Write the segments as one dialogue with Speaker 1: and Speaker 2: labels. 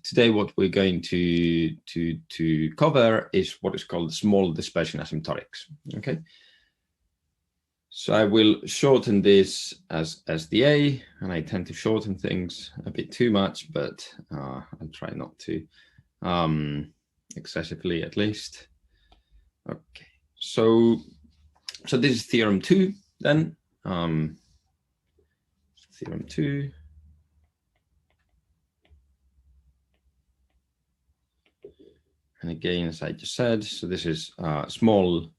Speaker 1: today what we're going to cover is what is called small dispersion asymptotics. Okay. So I will shorten this as SDA, and I tend to shorten things a bit too much, but I'll try not to excessively, at least. Okay. So this is theorem 2 then. Theorem 2. And again, as I just said, so this is small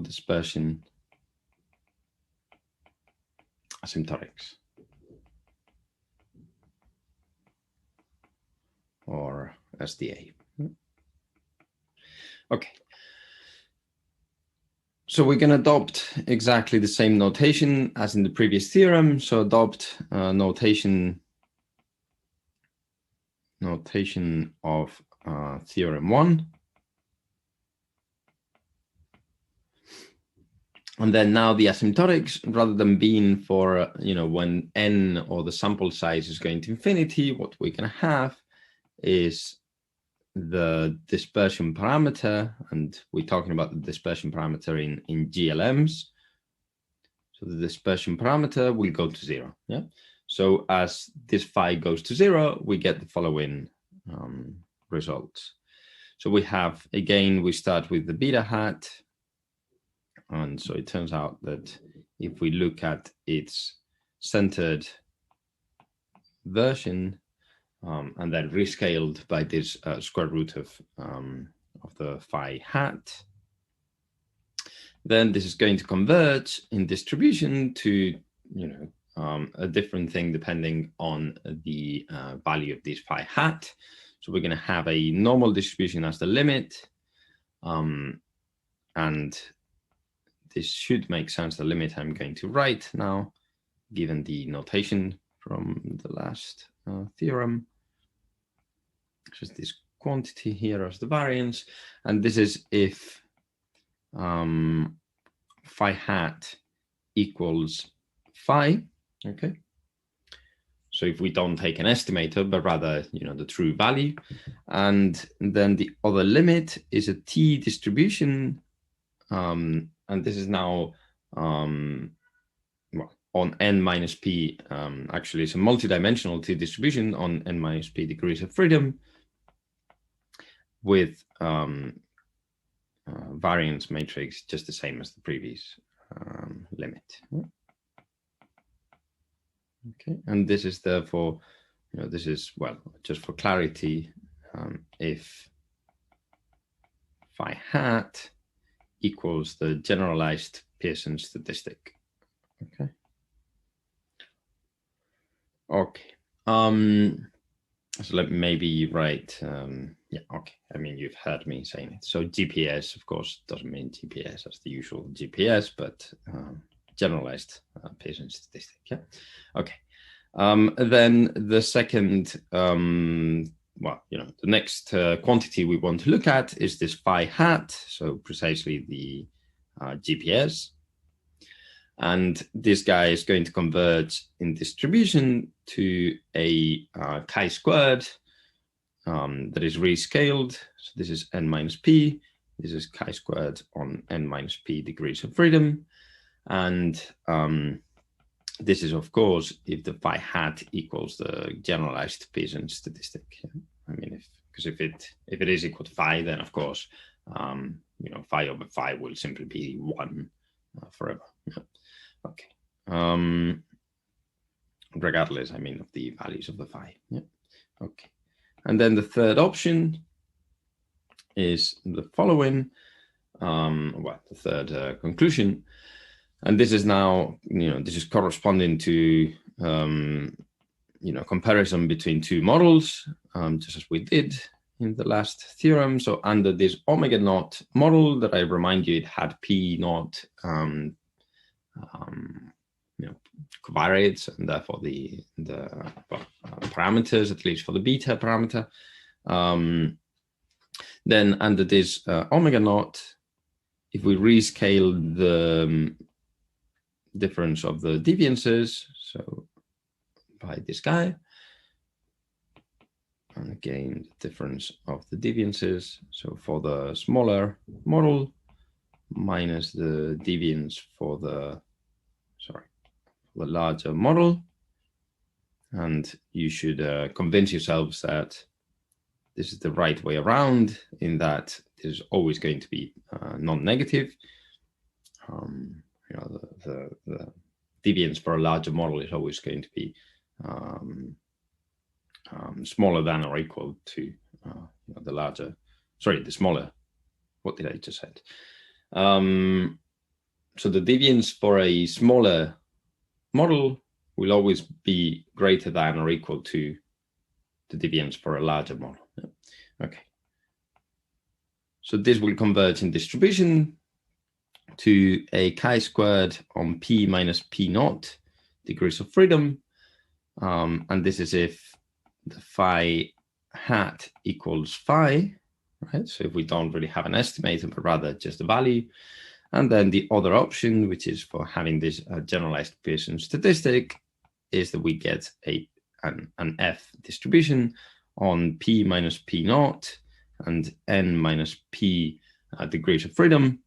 Speaker 1: dispersion asymptotics, or SDA. Okay. So we can adopt exactly the same notation as in the previous theorem. So adopt notation of theorem 1. And then now the asymptotics, rather than being for, when n or the sample size is going to infinity, what we're going to have is the dispersion parameter, and we're talking about the dispersion parameter in GLMs. So the dispersion parameter will go to 0. Yeah. So as this phi goes to 0, we get the following results. So we have, again, we start with the beta hat. And so it turns out that if we look at its centered version, and then rescaled by this square root of the phi hat, then this is going to converge in distribution to a different thing depending on the value of this phi hat. So we're going to have a normal distribution as the limit, and this should make sense, the limit I'm going to write now, given the notation from the last theorem. Just this quantity here as the variance, and this is if phi hat equals phi. Okay. So if we don't take an estimator, but rather the true value, and then the other limit is a t distribution, and this is now on n minus p. Actually, it's a multidimensional t distribution on n minus p degrees of freedom, with variance matrix just the same as the previous limit. Okay, and this is therefore, this is, well, just for clarity, if phi hat equals the generalized Pearson statistic. Okay. Okay. So let me maybe write, yeah, okay. I mean, you've heard me saying it. So GPS, of course, doesn't mean GPS as the usual GPS, but generalized Pearson statistic. Yeah. Okay. Then the second, the next quantity we want to look at is this phi hat. So precisely the GPS. And this guy is going to converge in distribution to a chi-squared that is rescaled. So this is n minus p. This is chi-squared on n minus p degrees of freedom. And this is, of course, if the phi hat equals the generalized Pearson statistic. I mean, because if it is equal to phi, then of course, phi over phi will simply be 1 forever. Yeah. Okay. Regardless, I mean, of the values of the phi. Yeah. Okay. And then the third option is the following. The third conclusion, and this is now, this is corresponding to, comparison between two models, just as we did in the last theorem. So under this omega naught model that I remind you, it had p naught covariates, and therefore the parameters, at least for the beta parameter. Then under this omega naught, if we rescale the difference of the deviances, so by this guy, And again, the difference of the deviances. So for the smaller model minus the deviance for the, the larger model. And you should convince yourselves that this is the right way around, in that there's always going to be non-negative. The deviance for a larger model is always going to be smaller than or equal to the larger, the smaller, what did I just say? So the deviance for a smaller model will always be greater than or equal to the deviance for a larger model. Okay. So this will converge in distribution to a chi-squared on p minus p naught degrees of freedom. And this is if the phi hat equals phi, right? So if we don't really have an estimator, but rather just a value. And then the other option, which is for having this generalized Pearson statistic, is that we get an F distribution on p minus p naught and n minus p degrees of freedom.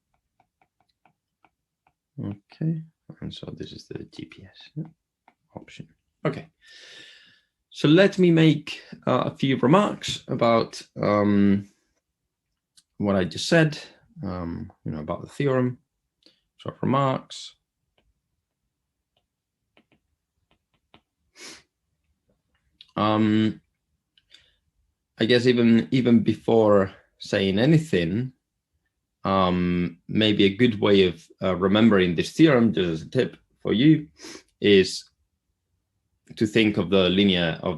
Speaker 1: Okay, and so this is the GPS option. Okay, so let me make a few remarks about what I just said, about the theorem. So remarks. I guess even before saying anything, maybe a good way of remembering this theorem, just as a tip for you, is to think of the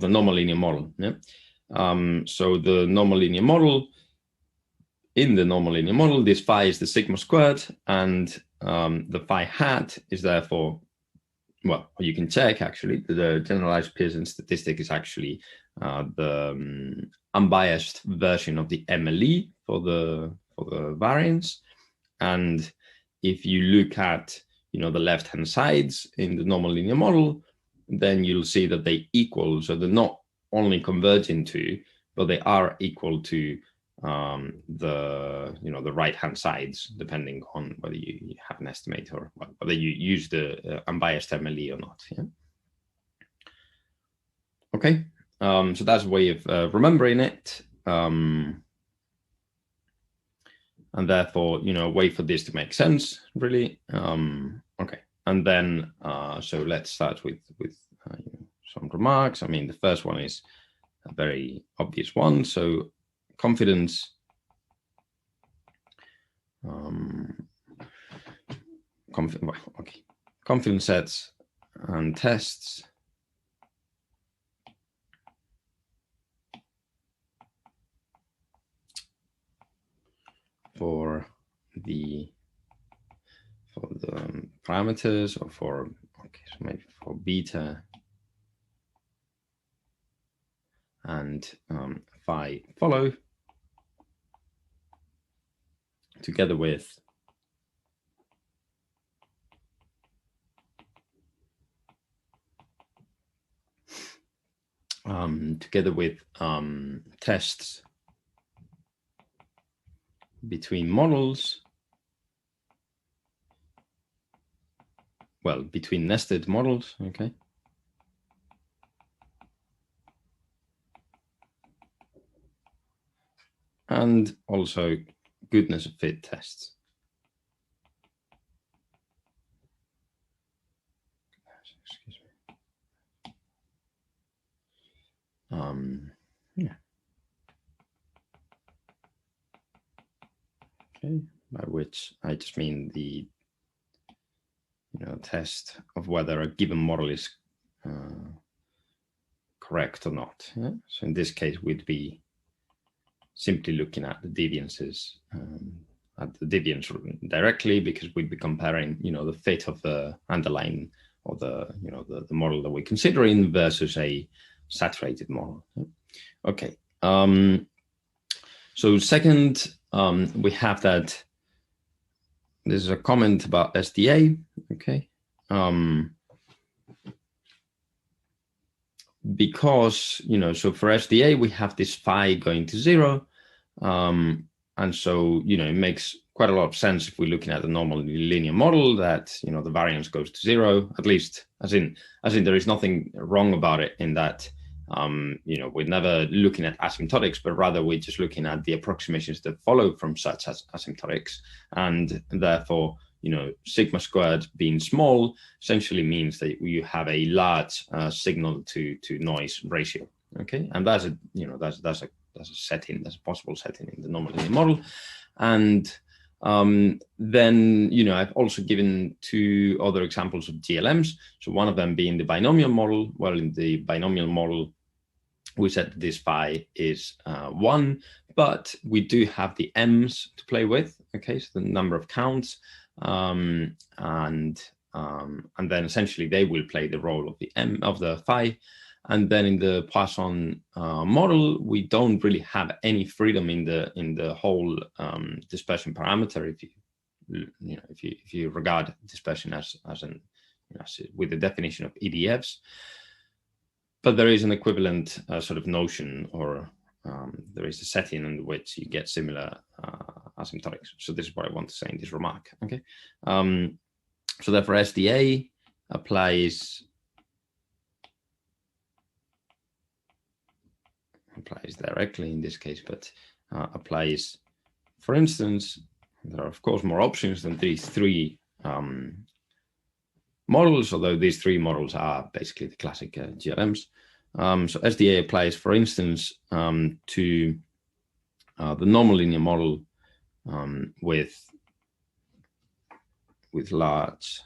Speaker 1: normal linear model. Yeah? So the normal linear model, in the normal linear model, this phi is the sigma squared, and the phi hat is therefore, well, you can check actually, the generalized Pearson statistic is actually the unbiased version of the MLE for the variance. And if you look at the left-hand sides in the normal linear model, then you'll see that they equal. So they're not only converging to, but they are equal to the right-hand sides, depending on whether you have an estimator or whether you use the unbiased MLE or not. Yeah? Okay, so that's a way of remembering it. And therefore, a way for this to make sense, really. Okay, and then, so let's start with some remarks. I mean, the first one is a very obvious one. So confidence confidence sets and tests for the parameters, or for so maybe for beta and phi follow, together with tests between models, well, between nested models, okay. And also goodness of fit tests. Excuse me. Yeah. Okay, by which I just mean the test of whether a given model is correct or not. Yeah? So in this case, we'd be simply looking at the deviances, at the deviance directly, because we'd be comparing, the fit of the underlying, or the model that we're considering versus a saturated model. Okay. So second, we have that there's a comment about SDA. Okay. because, so for SDA, we have this phi going to 0. And so, it makes quite a lot of sense if we're looking at the normal linear model that, the variance goes to 0, at least as in there is nothing wrong about it in that, we're never looking at asymptotics, but rather we're just looking at the approximations that follow from such as asymptotics. And therefore, sigma squared being small essentially means that you have a large signal to noise ratio. Okay, and that's a that's a setting, that's a possible setting in the normal linear model. And then I've also given 2 other examples of GLMs. So one of them being the binomial model. Well, in the binomial model, we said that this phi is 1, but we do have the m's to play with. Okay, so the number of counts. And then essentially they will play the role of the m of the phi. And then in the Poisson model, we don't really have any freedom in the whole dispersion parameter. If you regard dispersion as with the definition of EDFs, but there is an equivalent sort of notion, or there is a setting in which you get similar asymptotics. So this is what I want to say in this remark. Okay, so therefore SDA applies directly in this case, but applies, for instance, there are of course more options than these 3 models, although these 3 models are basically the classic GLMs. So SDA applies, for instance, to the normal linear model with large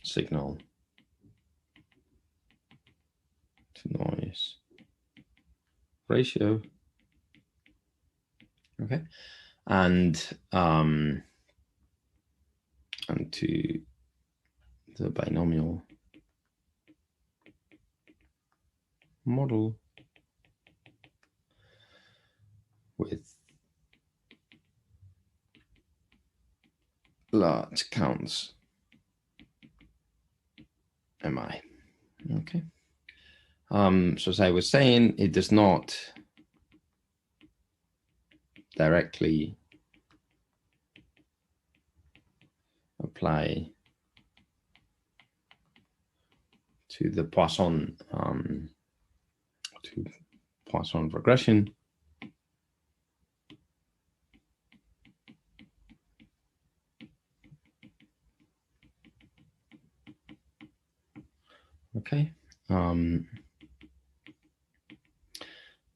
Speaker 1: signal to noise ratio. Okay, and to the binomial model with large counts mi. Okay, so as I was saying, it does not directly apply to the Poisson regression. Okay,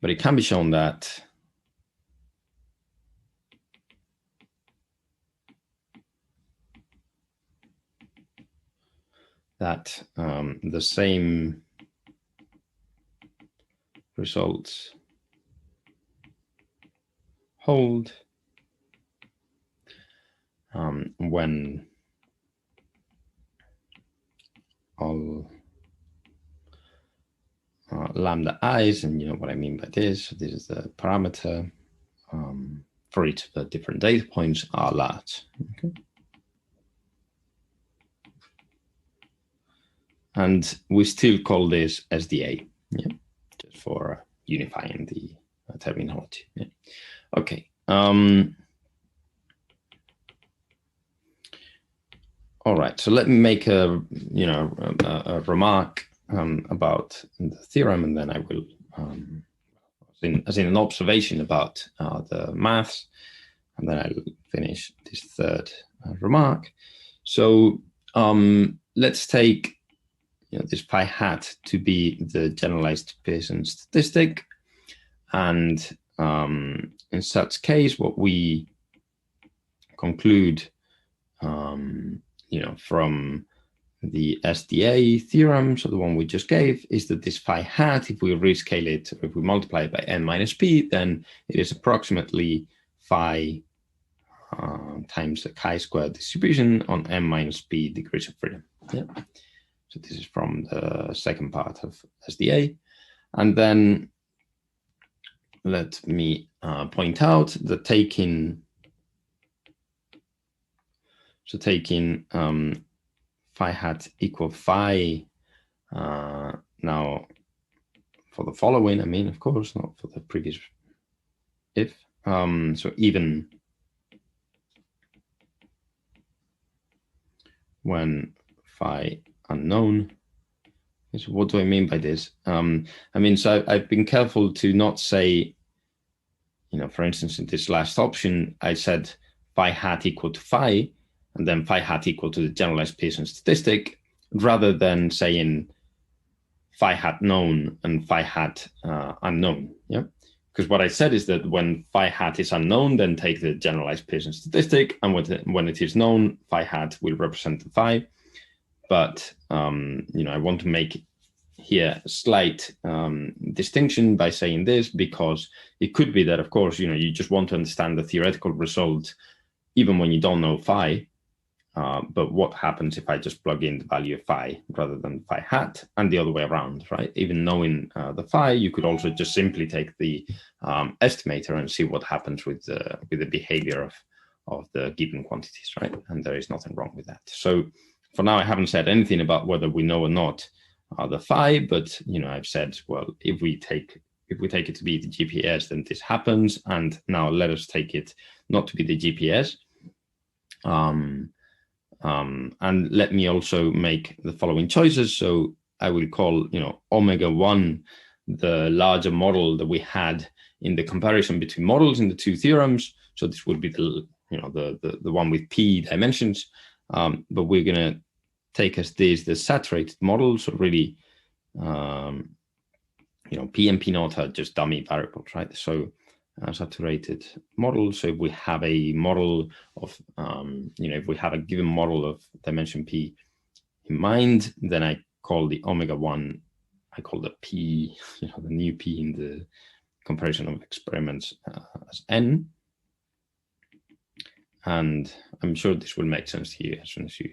Speaker 1: but it can be shown that the same results hold when all lambda i's, and you know what I mean by this. So this is the parameter for each of the different data points are large. Okay. And we still call this SDA, yeah, just for unifying the terminology. Yeah. Okay. All right. So let me make a remark about the theorem, and then I will, as in an observation about the maths, and then I'll finish this third remark. So let's take this pi hat to be the generalized Pearson statistic, and in such case, what we conclude, from the SDA theorem, so the one we just gave, is that this phi hat, if we rescale it, if we multiply it by n minus p, then it is approximately phi times the chi-square distribution on m minus p degrees of freedom. Yeah. So this is from the second part of SDA. And then let me point out that taking phi hat equal phi. Now, for the following, I mean, of course, not for the previous if. So even when phi unknown. So what do I mean by this? I mean, so I've been careful to not say, for instance, in this last option, I said phi hat equal to phi, and then phi hat equal to the generalized Pearson statistic, rather than saying phi hat known and phi hat unknown. Yeah, because what I said is that when phi hat is unknown, then take the generalized Pearson statistic, and when it is known, phi hat will represent the phi. But I want to make here a slight distinction by saying this, because it could be that, of course, you just want to understand the theoretical result even when you don't know phi. But what happens if I just plug in the value of phi rather than phi hat, and the other way around, right? Even knowing the phi, you could also just simply take the estimator and see what happens with the behavior of the given quantities, right? And there is nothing wrong with that. So for now, I haven't said anything about whether we know or not the phi, but I've said, well, if we take it to be the GPS, then this happens. And now let us take it not to be the GPS. And let me also make the following choices. So I will call, omega 1 the larger model that we had in the comparison between models in the two theorems. So this would be the one with p dimensions. But we're going to take as this the saturated model. So really, p and p naught are just dummy variables, right? So saturated model. So if we have a model of, if we have a given model of dimension p in mind, then I call the omega 1, I call the p, the new p in the comparison of experiments as n. And I'm sure this will make sense to you as soon as you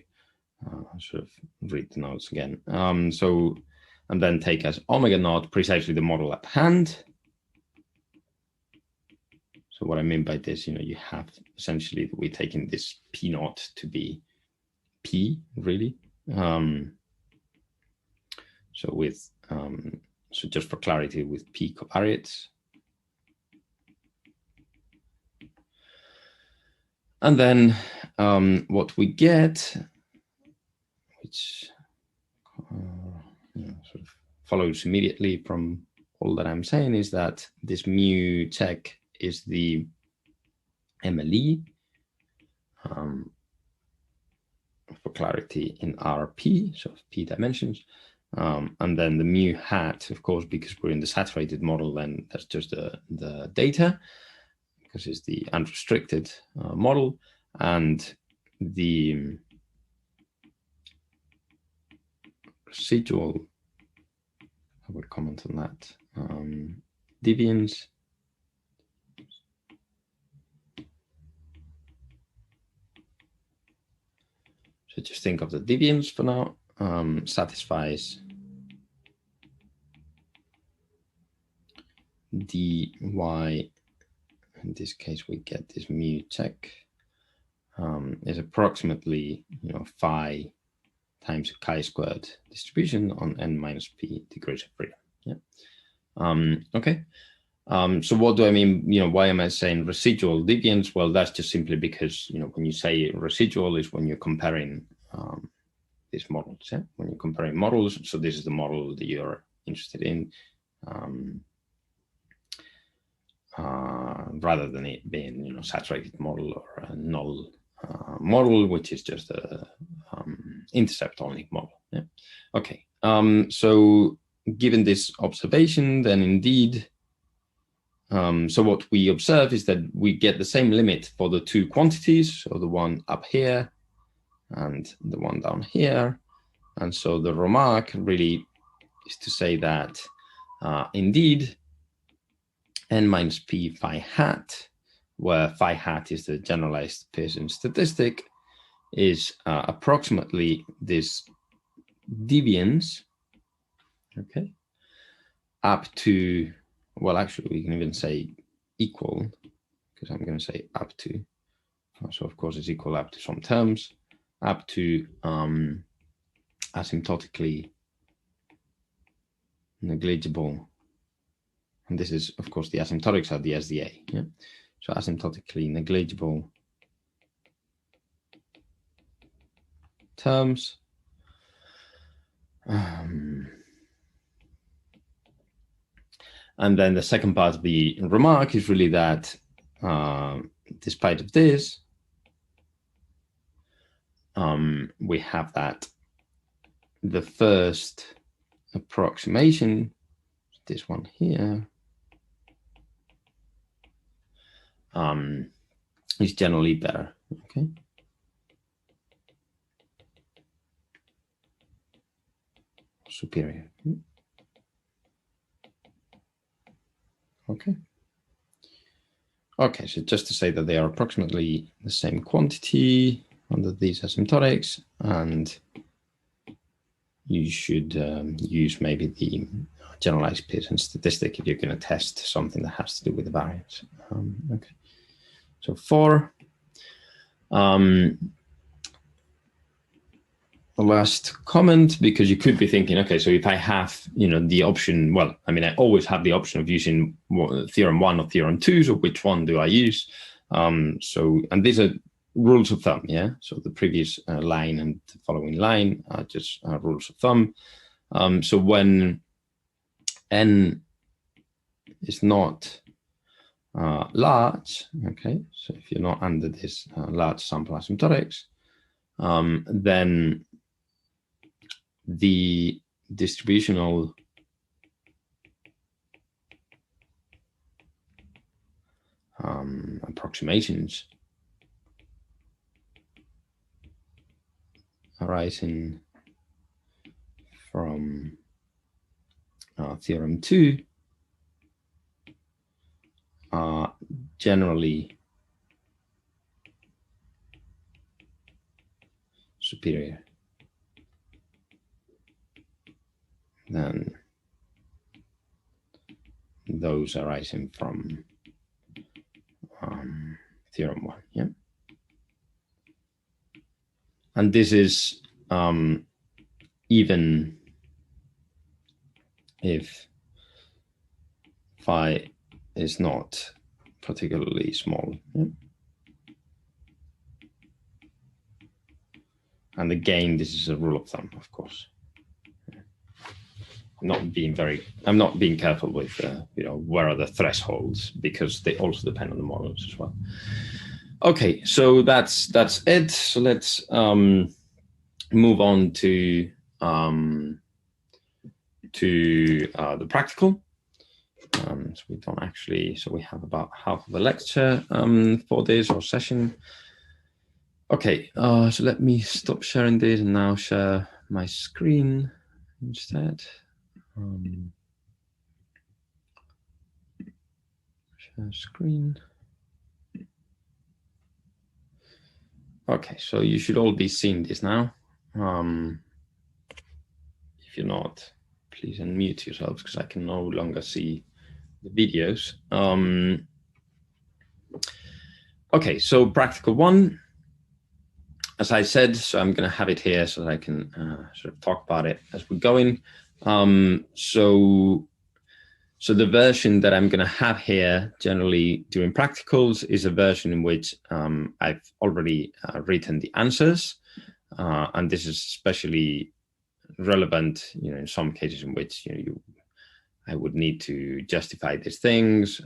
Speaker 1: sort of read the notes again. And then take as omega naught precisely the model at hand. So what I mean by this, you have essentially we're taking this p naught to be p, really. So with so just for clarity, with p covariates. And then what we get, which sort of follows immediately from all that I'm saying, is that this mu check is the MLE, for clarity, in RP, so p dimensions. And then the mu hat, of course, because we're in the saturated model, then that's just the data, because it's the unrestricted model. And the residual, I would comment on that, deviance. So just think of the deviance for now, satisfies dy, in this case we get this mu check, is approximately phi times a chi-squared distribution on n minus p degrees of freedom. Yeah. Okay. So what do I mean? Why am I saying residual deviance? Well, that's just simply because when you say residual is when you're comparing these models. Yeah? When you're comparing models, so this is the model that you're interested in, rather than it being saturated model or a null model, which is just a intercept only model. Yeah. Okay. So given this observation, then indeed, so what we observe is that we get the same limit for the two quantities, so the one up here and the one down here. And so the remark really is to say that indeed n minus p phi hat, where phi hat is the generalized Pearson statistic, is approximately this deviance, okay, up to, well, actually, we can even say equal, because I'm going to say up to. So, of course, it's equal up to some terms, up to asymptotically negligible, and this is, of course, the asymptotics are the SDA. Yeah, so asymptotically negligible terms. And then the second part of the remark is really that despite of this, we have that the first approximation, this one here, is generally better. Okay. Superior. Okay. Okay, so just to say that they are approximately the same quantity under these asymptotics, and you should use maybe the generalized Pearson statistic if you're going to test something that has to do with the variance. Okay, so 4. The last comment, because you could be thinking, okay, so if I have, the option, well, I mean, I always have the option of using theorem 1 or theorem 2, so which one do I use? And these are rules of thumb, yeah? So the previous line and the following line are just rules of thumb. So when n is not large, okay, so if you're not under this large sample asymptotics, then the distributional approximations arising from theorem 2 are generally superior than those arising from theorem 1. Yeah, and this is even if phi is not particularly small. Yeah? And again, this is a rule of thumb, of course. I'm not being careful with, where are the thresholds, because they also depend on the models as well. Okay, so that's it. So let's move on to the practical. So we don't actually, so we have about half of a lecture for this or session. Okay, so let me stop sharing this and now share my screen instead. Share screen. Okay, so you should all be seeing this now. If you're not, please unmute yourselves because I can no longer see the videos. Okay, so practical 1. As I said, so I'm going to have it here so that I can sort of talk about it as we're going. So the version that I'm going to have here generally during practicals is a version in which I've already written the answers. And this is especially relevant, in some cases in which I would need to justify these things,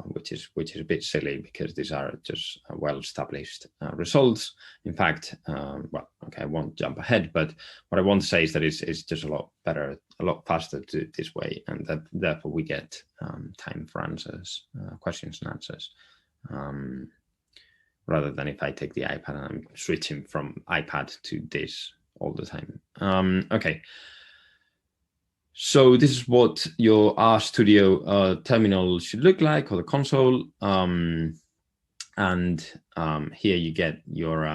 Speaker 1: which is a bit silly because these are just well-established results. In fact, well, okay, I won't jump ahead, but what I want to say is that it's just a lot better, a lot faster to do it this way, and that therefore we get time for answers, questions and answers, rather than if I take the iPad and I'm switching from iPad to this all the time. Okay. So this is what your RStudio terminal should look like, or the console. And here you get your,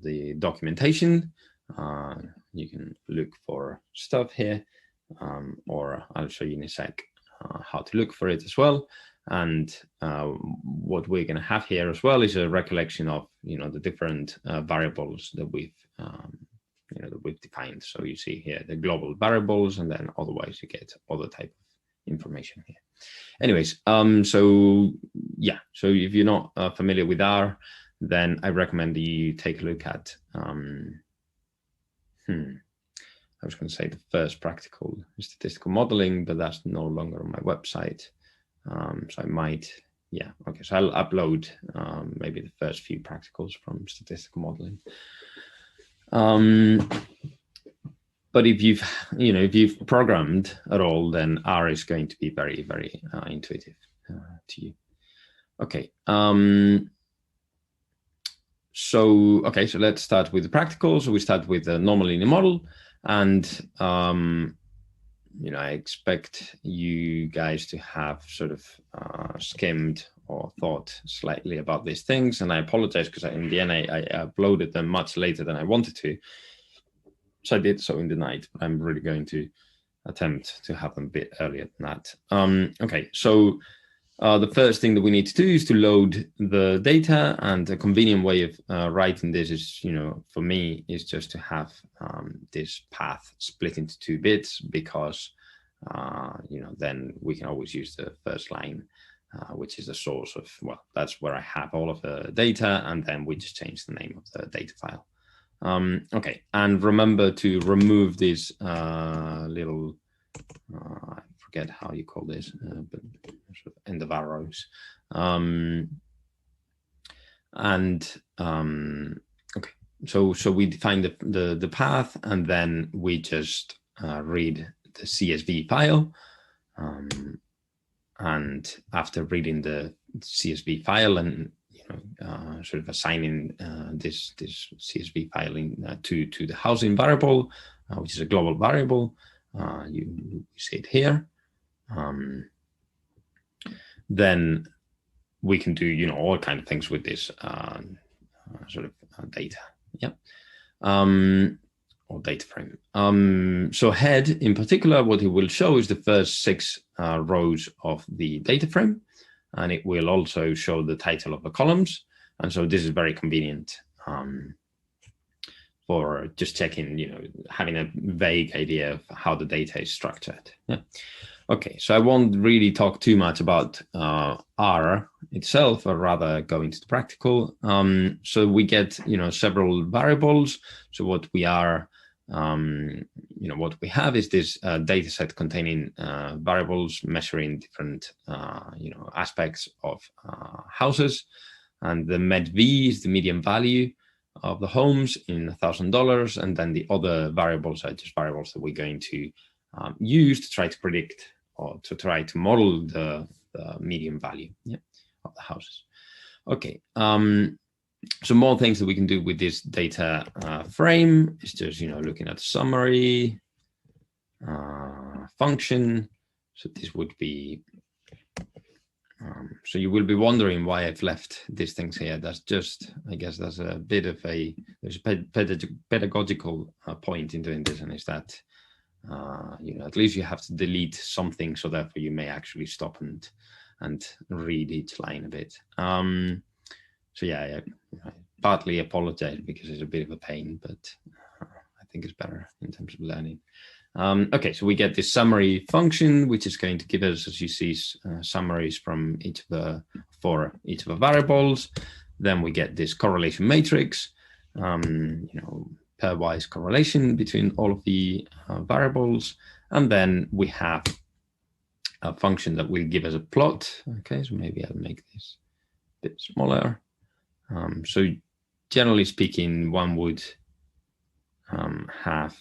Speaker 1: the documentation. You can look for stuff here, or I'll show you in a sec how to look for it as well. And what we're going to have here as well is a recollection of, the different variables that we've we've defined. So you see here the global variables, and then otherwise you get other type of information here. Anyways, so yeah, so if you're not familiar with R, then I recommend you take a look at, I was going to say the first practical statistical modeling, but that's no longer on my website. So I might, yeah, okay. So I'll upload maybe the first few practicals from statistical modeling. But if you've programmed at all, then R is going to be very, very intuitive to you. Okay. So let's start with the practical. So we start with the normal linear model, and I expect you guys to have sort of skimmed or thought slightly about these things. And I apologize because in the end I uploaded them much later than I wanted to. So I did so in the night, but I'm really going to attempt to have them a bit earlier than that. Okay, so the first thing that we need to do is to load the data, and a convenient way of writing this is, for me, is just to have this path split into 2 bits, because, then we can always use the first line, which is the source of, well, that's where I have all of the data, and then we just change the name of the data file. Okay, and remember to remove this little, I forget how you call this, but sort of end of arrows. Okay, so we define the path, and then we just read the CSV file. And after reading the CSV file and sort of assigning this CSV file to the housing variable, which is a global variable, you see it here. Then we can do all kind of things with this sort of data, or data frame. So head in particular, what it will show is the first 6 rows of the data frame, and it will also show the title of the columns. And so this is very convenient for just checking, having a vague idea of how the data is structured. Yeah. Okay, so I won't really talk too much about R itself, or rather go into the practical. So we get, several variables. So what we are, what we have is this data set containing variables measuring different, aspects of houses. And the MED-V is the median value of the homes in $1,000. And then the other variables are just variables that we're going to use to try to predict, or to try to model the median value of the houses. Okay. So more things that we can do with this data frame is just, looking at the summary function. So this would be, so you will be wondering why I've left these things here. That's just, I guess that's a bit of there's a pedagogical point in doing this, and is that, at least you have to delete something, so therefore you may actually stop and read each line a bit. So yeah, I partly apologize because it's a bit of a pain, but I think it's better in terms of learning. Okay, so we get this summary function, which is going to give us, as you see, summaries from each of the variables. Then we get this correlation matrix, pairwise correlation between all of the variables. And then we have a function that will give us a plot. Okay, so maybe I'll make this a bit smaller. So generally speaking, one would have,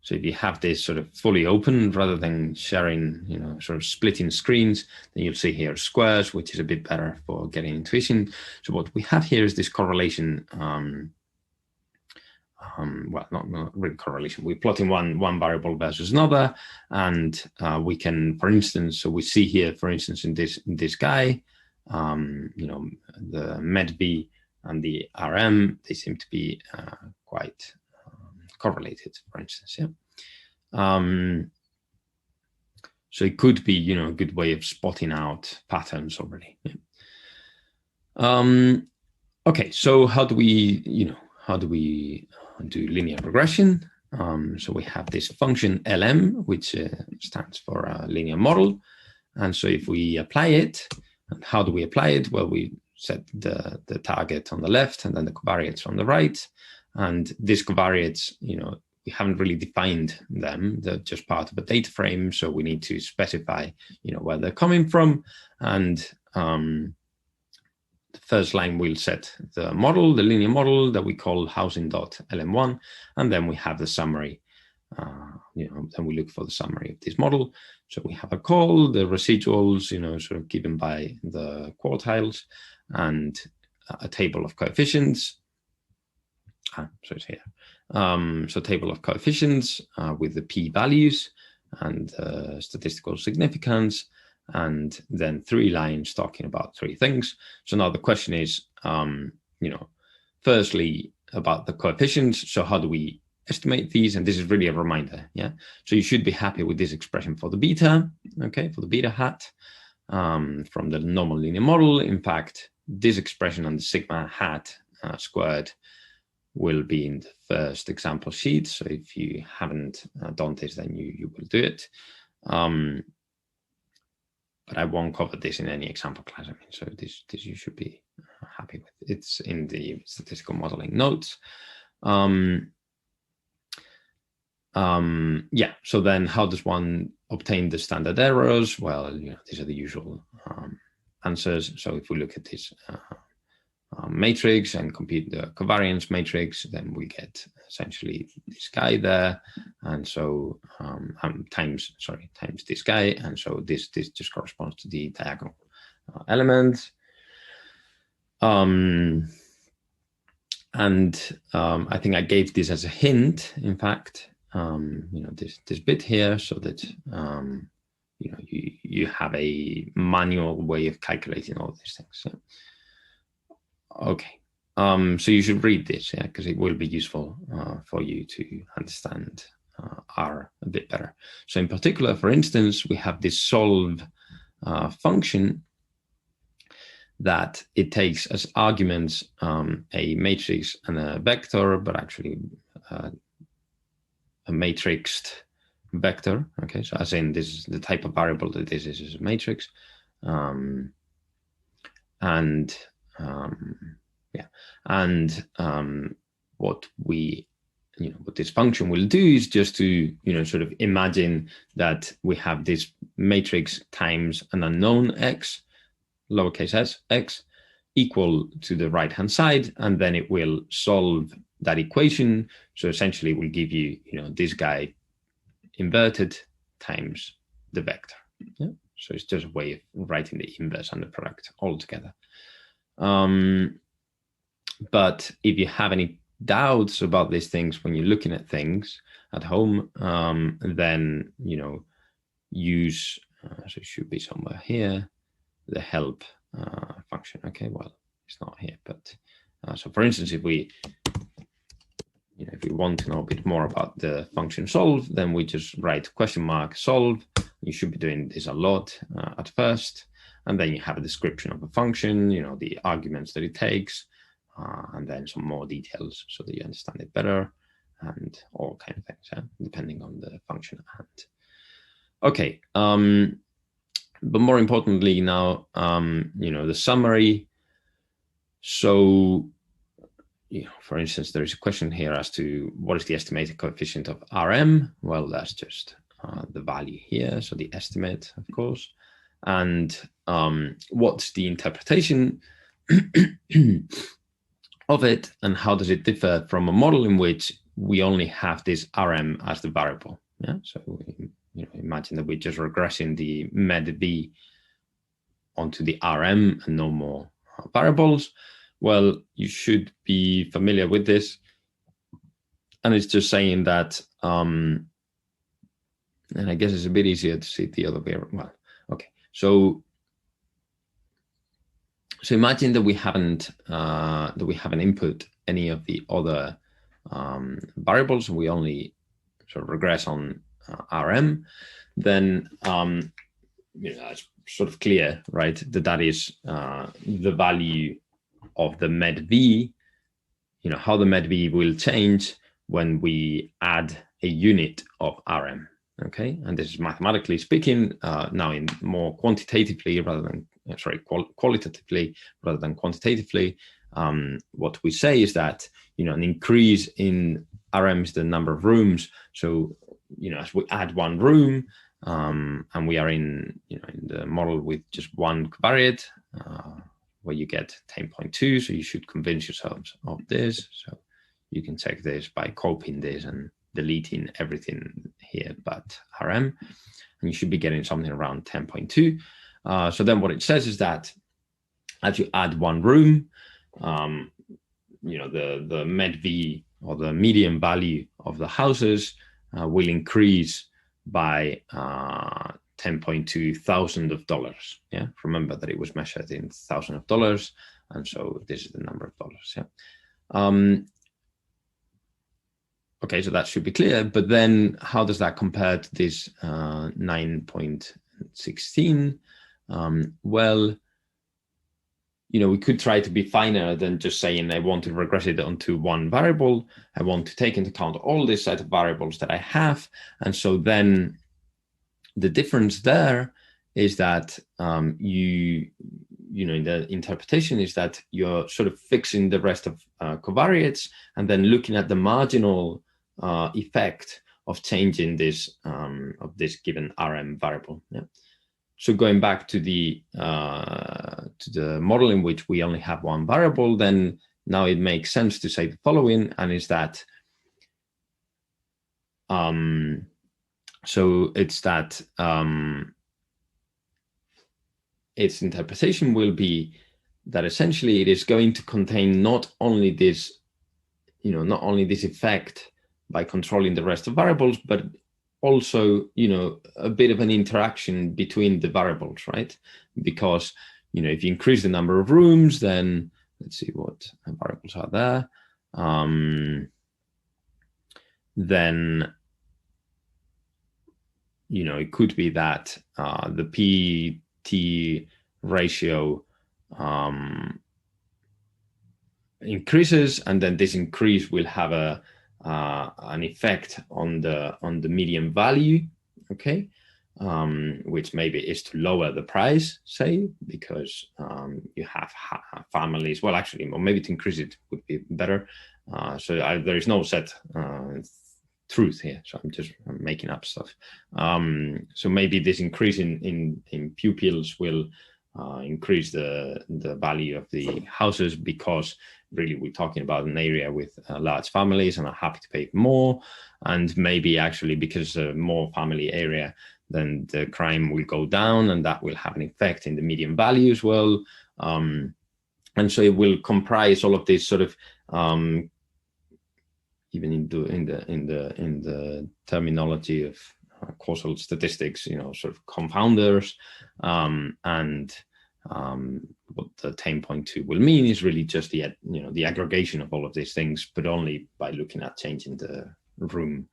Speaker 1: so if you have this sort of fully open rather than sharing, sort of splitting screens, then you'll see here squares, which is a bit better for getting intuition. So what we have here is this correlation. Well, not really correlation. We're plotting one variable versus another, and we can, for instance, so we see here, for instance, in this guy, the MED-V and the RM, they seem to be quite correlated, for instance. So it could be, a good way of spotting out patterns already. Okay, so how do we do linear regression. So we have this function LM, which stands for a linear model. And so if we apply it, and how do we apply it? Well, we set the target on the left and then the covariates on the right. And these covariates, we haven't really defined them. They're just part of a data frame. So we need to specify, where they're coming from. And the first line will set the model, the linear model that we call housing.lm1. And then we have the summary. Then we look for the summary of this model. So we have a call, the residuals, sort of given by the quartiles, and a table of coefficients. So it's here. So table of coefficients with the p-values and statistical significance, and then 3 lines talking about 3 things. So now the question is, firstly about the coefficients. So how do we estimate these? And this is really a reminder, yeah? So you should be happy with this expression for the beta, okay, for the beta hat from the normal linear model. In fact, this expression on the sigma hat squared will be in the first example sheet. So if you haven't done this, then you will do it. But I won't cover this in any example class. I mean, so this you should be happy with. It's in the statistical modeling notes. Yeah, so then how does one obtain the standard errors? Well, these are the usual answers. So if we look at this matrix and compute the covariance matrix, then we get essentially this guy there, and so times this guy, and so this just corresponds to the diagonal element. And I think I gave this as a hint, in fact, this bit here, so that you have a manual way of calculating all these things. Yeah. Okay, so you should read this, yeah, because it will be useful for you to understand R a bit better. So in particular, for instance, we have this solve function that it takes as arguments a matrix and a vector, but actually a matrixed vector. Okay, so as in this is the type of variable that this is a matrix, what this function will do is just to sort of imagine that we have this matrix times an unknown x, lowercase s x, equal to the right hand side, and then it will solve that equation. So essentially it will give you this guy inverted times the vector. Yeah? So it's just a way of writing the inverse and the product all together. But if you have any doubts about these things when you're looking at things at home, then use so it should be somewhere here, the help function. Okay, well, it's not here, but so for instance, if we want to know a bit more about the function solve, then we just write question mark solve. You should be doing this a lot at first, and then you have a description of the function, the arguments that it takes, and then some more details so that you understand it better, and all kind of things, depending on the function at hand. Okay, but more importantly now, the summary. So, for instance, there is a question here as to what is the estimated coefficient of RM? Well, that's just the value here, so the estimate, of course. And what's the interpretation of it, and how does it differ from a model in which we only have this RM as the variable? Yeah, so imagine that we're just regressing the med-v onto the RM and no more variables. Well, you should be familiar with this, and it's just saying that, and I guess it's a bit easier to see it the other way around. Well, okay, so imagine that we haven't input any of the other variables, and we only sort of regress on RM. Then it's sort of clear, right, that is the value of the med-v. How the med-v will change when we add a unit of RM. Okay, and this is mathematically speaking, now in more quantitatively rather than qualitatively rather than quantitatively. What we say is that an increase in RM is the number of rooms. So as we add one room, and we are in the model with just one covariate, where you get 10.2. So you should convince yourselves of this. So you can check this by copying this and deleting everything here but RM, and you should be getting something around 10.2. So then what it says is that as you add one room, the MED-V, or the median value of the houses, will increase by $10.2 thousand. Yeah, remember that it was measured in thousands of dollars, and so this is the number of dollars. Yeah. Okay, so that should be clear. But then, how does that compare to this 9.16? Well, we could try to be finer than just saying I want to regress it onto one variable. I want to take into account all this set of variables that I have. And so then the difference there is that in the interpretation is that you're sort of fixing the rest of covariates and then looking at the marginal effect of changing this of this given RM variable. Yeah. So going back to the model in which we only have one variable, then now it makes sense to say the following, and is that so it's that its interpretation will be that essentially it is going to contain not only this effect by controlling the rest of variables, but also, a bit of an interaction between the variables, right? Because, if you increase the number of rooms, then let's see what variables are there. Then, it could be that the PT ratio increases, and then this increase will have an effect on the median value, okay, which maybe is to lower the price, say, because you have families. Well, actually, or maybe to increase it would be better. So there is no set truth here. So I'm making up stuff. So maybe this increase in pupils will increase the value of the houses, because really we're talking about an area with large families and are happy to pay more, and maybe actually because more family area, then the crime will go down, and that will have an effect in the median value as well. And so it will comprise all of this sort of even in the terminology of causal statistics, sort of confounders, and what the 10.2 will mean is really just the aggregation of all of these things, but only by looking at changing the room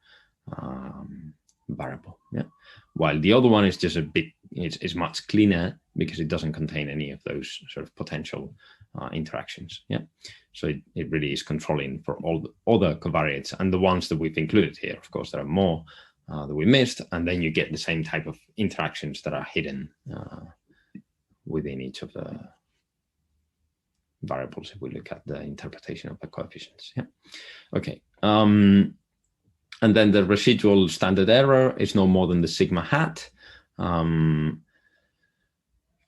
Speaker 1: variable. Yeah, while the other one is just it's much cleaner because it doesn't contain any of those sort of potential interactions. Yeah, so it really is controlling for all the other covariates, and the ones that we've included here. Of course, there are more that we missed, and then you get the same type of interactions that are hidden within each of the variables if we look at the interpretation of the coefficients. Yeah. Okay. And then the residual standard error is no more than the sigma hat. The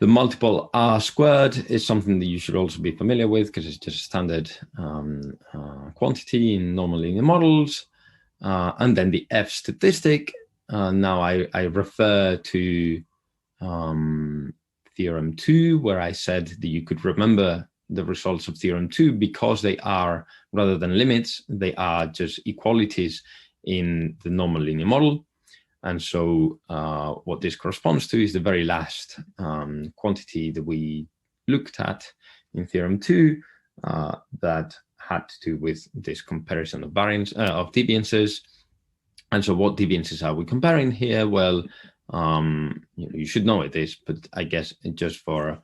Speaker 1: multiple R squared is something that you should also be familiar with, because it's just a standard quantity in normal linear models. And then the F statistic. Now I refer to Theorem 2, where I said that you could remember the results of Theorem 2 because they are, rather than limits, they are just equalities in the normal linear model. And so what this corresponds to is the very last quantity that we looked at in Theorem 2 that had to do with this comparison of variance of deviances. And so what deviances are we comparing here? Well, you should know it is, but I guess just for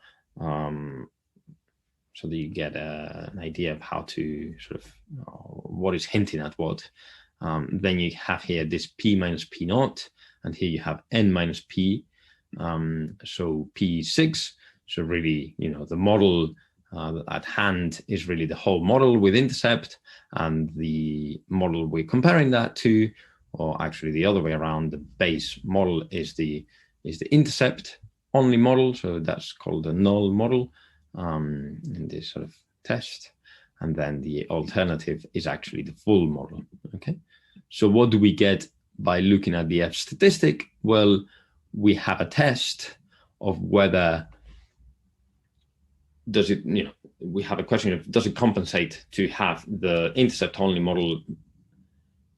Speaker 1: so that you get an idea of how to sort of what is hinting at what. Then you have here this p minus p naught, and here you have n minus p. So p6. So really, the model at hand is really the whole model with intercept, and the model we're comparing that to, or actually the other way around, the base model is the intercept only model. So that's called the null model in this sort of test. And then the alternative is actually the full model. Okay. So what do we get by looking at the F statistic? Well, we have a test of whether does it, we have a question of does it compensate to have the intercept only model,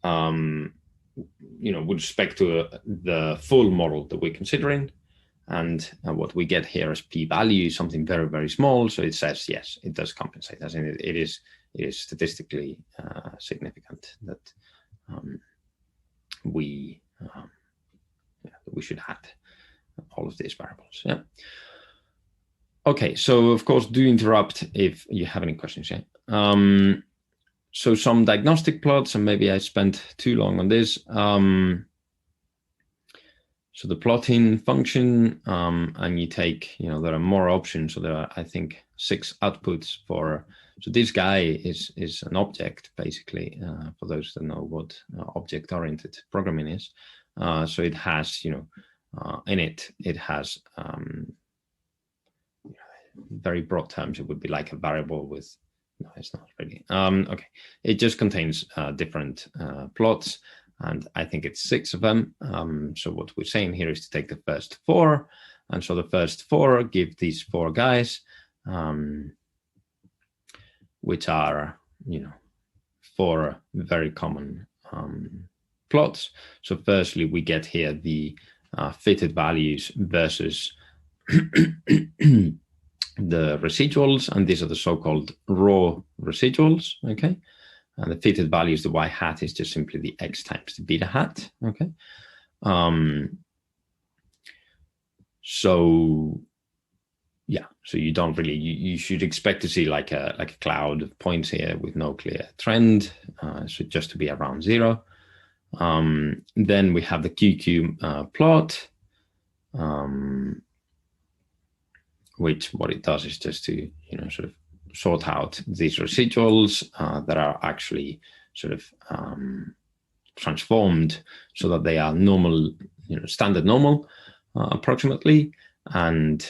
Speaker 1: with respect to the full model that we're considering. And what we get here is p-value, something very, very small. So it says, yes, it does compensate, as in it is statistically significant that we should add all of these variables. Yeah. Okay, so of course, do interrupt if you have any questions. Yeah. So some diagnostic plots, and maybe I spent too long on this. So the plotting function, and you take, there are more options. So there are, I think, 6 outputs for. So this guy is an object, basically, for those that know what object-oriented programming is. So it has, in it has. Very broad terms, it would be like a variable with, no, it's not really. Okay, it just contains different plots, and I think it's 6 of them. So what we're saying here is to take the first 4, and so the first 4 give these 4 guys, which are, 4 very common plots. So firstly, we get here the fitted values versus the residuals, and these are the so-called raw residuals, okay? And the fitted values, the y hat is just simply the x times the beta hat, okay? So yeah, so you don't really, you should expect to see like a cloud of points here with no clear trend, so just to be around 0. Then we have the QQ plot, which what it does is just to, sort of sort out these residuals that are actually sort of transformed so that they are normal, standard normal, approximately. And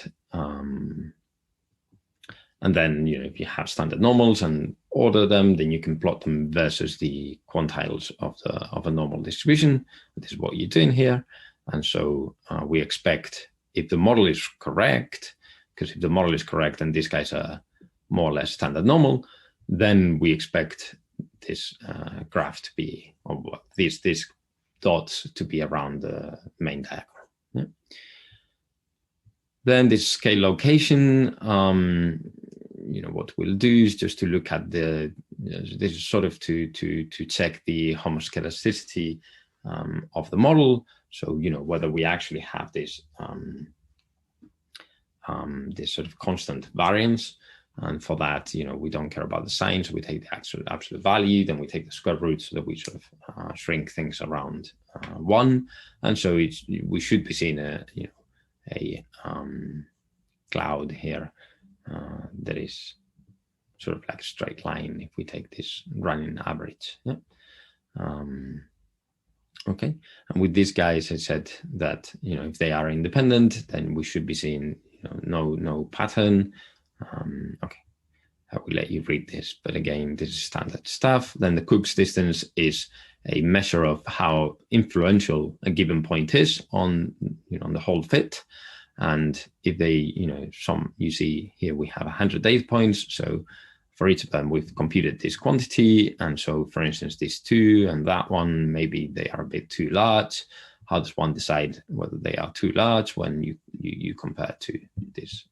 Speaker 1: then, if you have standard normals and order them, then you can plot them versus the quantiles of a normal distribution. This is what you're doing here. And so we expect, if the model is correct, because if the model is correct and these guys are more or less standard normal, then we expect this graph to be, or these dots to be around the main diagram. Yeah. Then this scale location, what we'll do is just to look at this is sort of to check the homoscedasticity of the model. So, whether we actually have this this sort of constant variance. And for that, we don't care about the sign. So we take the absolute value, then we take the square root so that we sort of shrink things around 1. And so we should be seeing a cloud here that is sort of like a straight line if we take this running average. Yeah. Okay. And with these guys, I said that, if they are independent, then we should be seeing no pattern. Okay, I will let you read this, but again, this is standard stuff. Then the Cook's distance is a measure of how influential a given point is on on the whole fit. And if they, you see here we have 100 data points. So for each of them, we've computed this quantity. And so, for instance, these 2 and that one, maybe they are a bit too large. How does one decide whether they are too large when you compare to this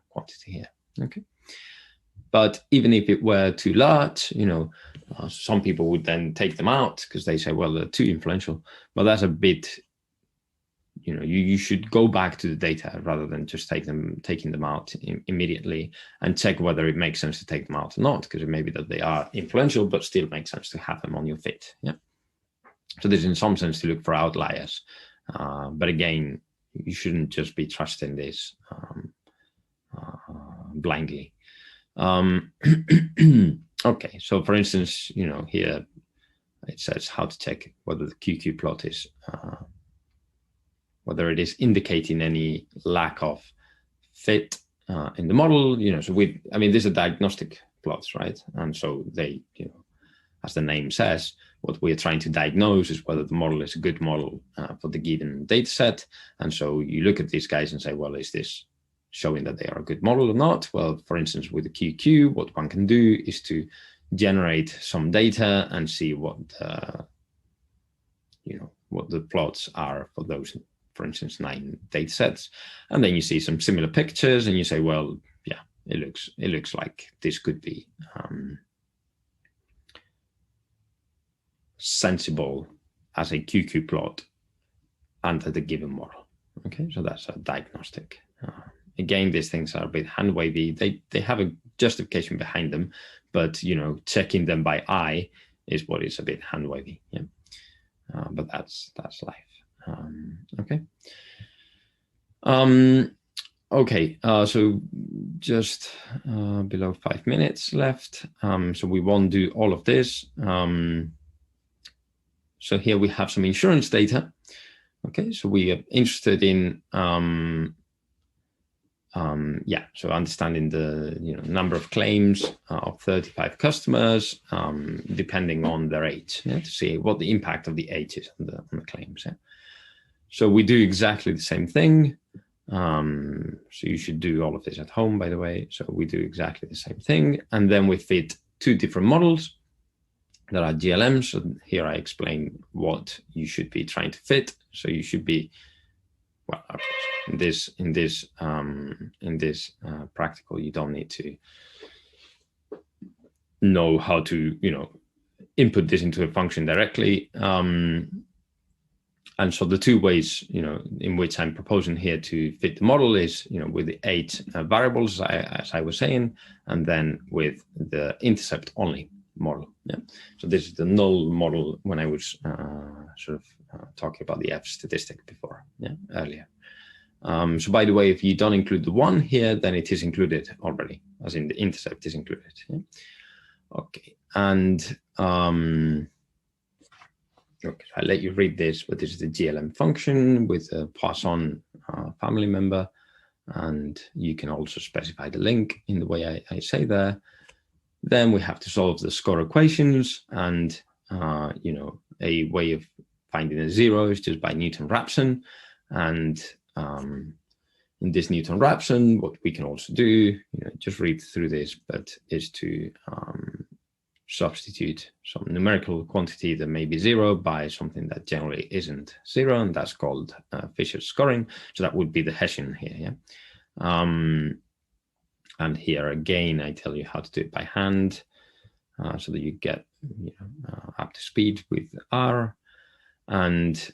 Speaker 1: quantity here? Okay. But even if it were too large, some people would then take them out because they say, well, they're too influential. But that's a bit, you should go back to the data rather than just taking them out immediately, and check whether it makes sense to take them out or not, because it may be that they are influential, but still makes sense to have them on your fit. Yeah. So this, in some sense, to look for outliers, but again, you shouldn't just be trusting this blindly. Okay, so for instance, here it says how to check whether the QQ plot is whether it is indicating any lack of fit in the model. So these are diagnostic plots, right? And so they, as the name says, what we're trying to diagnose is whether the model is a good model for the given data set. And so you look at these guys and say, well, is this showing that they are a good model or not? Well, for instance, with the QQ, what one can do is to generate some data and see what the plots are for those, for instance, 9 data sets. And then you see some similar pictures and you say, well, yeah, it looks like this could be sensible as a QQ plot under the given model. Okay, so that's a diagnostic. Again, these things are a bit hand wavy. They have a justification behind them, but checking them by eye is what is a bit hand wavy. Yeah, but that's life. Okay. Okay. So just below 5 minutes left. So we won't do all of this. So here we have some insurance data. Okay, so we are interested in so understanding the number of claims of 35 customers, depending on their age, to see what the impact of the age is on the claims. Yeah? So we do exactly the same thing. So you should do all of this at home, by the way. So we do exactly the same thing, and then we fit 2 different models that are GLMs. So here I explain what you should be trying to fit. So you should be, well, in this practical, you don't need to know how to input this into a function directly. And so the 2 ways in which I'm proposing here to fit the model is with the 8 variables, as I was saying, and then with the intercept only model. Yeah. So this is the null model when I was talking about the F statistic before, earlier. So by the way, if you don't include the 1 here, then it is included already, as in the intercept is included. Yeah? Okay, and okay, I'll let you read this, but this is the GLM function with a Poisson family member, and you can also specify the link in the way I say there. Then we have to solve the score equations, and a way of finding a 0 is just by Newton-Raphson. And in this Newton-Raphson, what we can also do, just read through this, but is to substitute some numerical quantity that may be 0 by something that generally isn't 0, and that's called Fisher's scoring. So that would be the Hessian here. Yeah. And here again, I tell you how to do it by hand, so that you get up to speed with R. And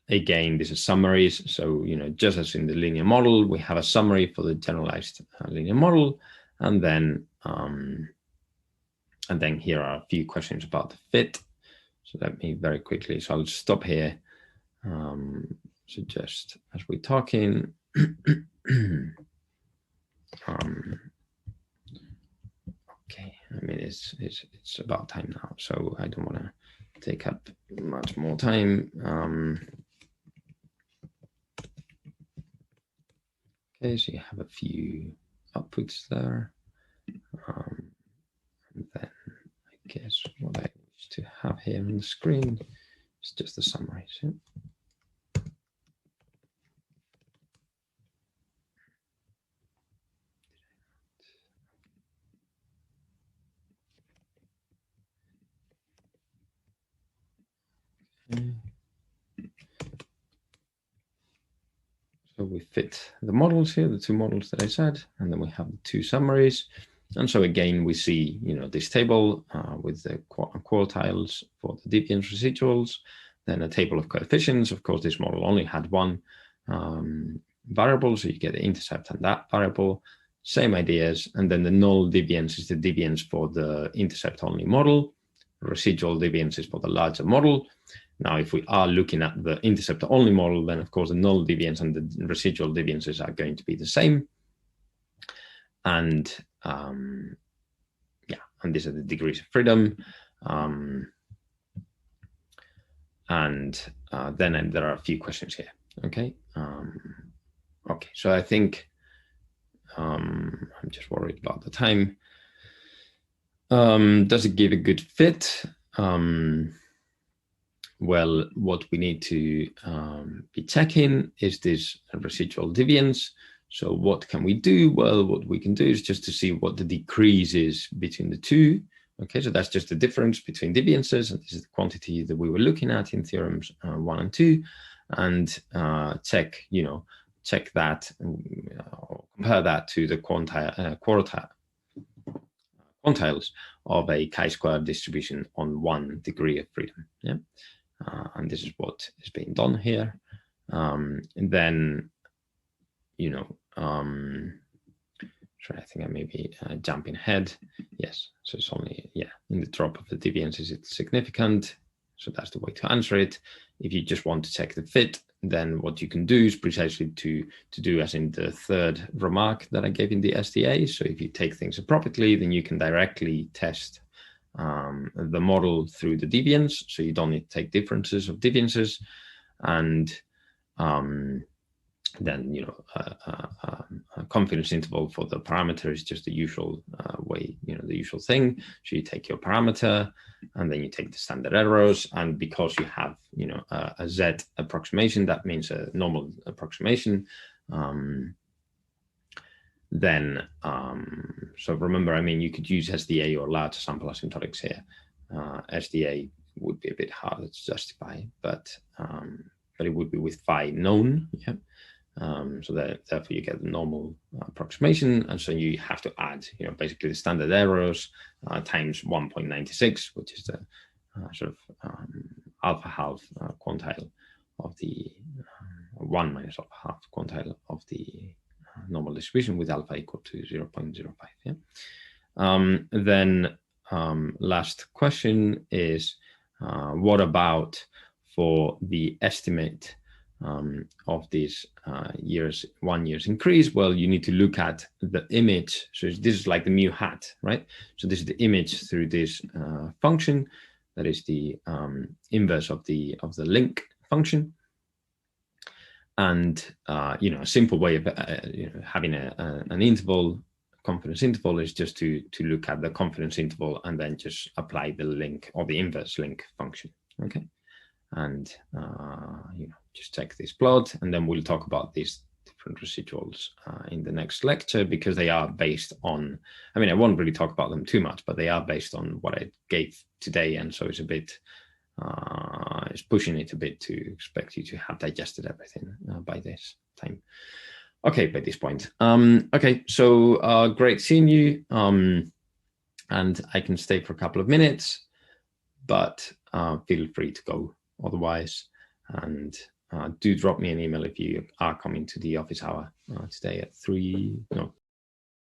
Speaker 1: again, this is summaries. So just as in the linear model, we have a summary for the generalized linear model, and then here are a few questions about the fit. So let me very quickly. So I'll stop here. So just as we're talking. Okay, I mean it's about time now, so I don't want to take up much more time. Okay, so you have a few outputs there, and then I guess what I wish to have here on the screen is just the summaries. Yeah? So we fit the models here, the 2 models that I said, and then we have the 2 summaries. And so again, we see, this table with the quartiles for the deviance residuals. then a table of coefficients. Of course, this model only had one variable, so you get the intercept and that variable. Same ideas, and then the null deviance is the deviance for the intercept only model. Residual deviance is for the larger model. Now, if we are looking at the intercept only model, then of course the null deviance and the residual deviances are going to be the same. And yeah, and these are the degrees of freedom. And then there are a few questions here. Okay. Okay, so I think I'm just worried about the time. Does it give a good fit? Well, what we need to be checking is this residual deviance. So what can we do? Well, what we can do is just to see what the decrease is between the two. Okay, so that's just the difference between deviances, and this is the quantity that we were looking at in theorems 1 and 2, and check that, compare that to the quantiles of a chi-square distribution on 1 degree of freedom. Yeah, and this is what is being done here. And then, sorry, I think I may be jumping ahead. Yes, so it's only, in the drop of the deviances, it's significant. So that's the way to answer it. If you just want to check the fit, then what you can do is precisely to do as in the third remark that I gave in the SDA. So if you take things appropriately, then you can directly test the model through the deviance. So you don't need to take differences of deviances. And then, a confidence interval for the parameter is just the usual way, the usual thing. So you take your parameter and then you take the standard errors. And because you have, a Z approximation, that means a normal approximation. Then, so remember, you could use SDA or large sample asymptotics here. SDA would be a bit harder to justify, but it would be with phi known. Yeah. So therefore you get the normal approximation, and so you have to add, basically the standard errors times 1.96, which is the sort of alpha half quantile of the 1 minus alpha half quantile of the normal distribution with alpha equal to 0.05. Yeah. Then last question is, what about for the estimate of this 1 year's increase? Well, you need to look at the image. So this is like the mu hat, right? So this is the image through this function. That is the inverse of the link function. And a simple way of having an interval, confidence interval, is just to look at the confidence interval and then just apply the link or the inverse link function. Okay. And just check this plot, and then we'll talk about these different residuals in the next lecture, because they are based on, I won't really talk about them too much, but they are based on what I gave today, and so it's a bit, it's pushing it a bit to expect you to have digested everything by this time. Okay, by this point. Okay, so great seeing you, and I can stay for a couple of minutes, but feel free to go otherwise, and do drop me an email if you are coming to the office hour today at 2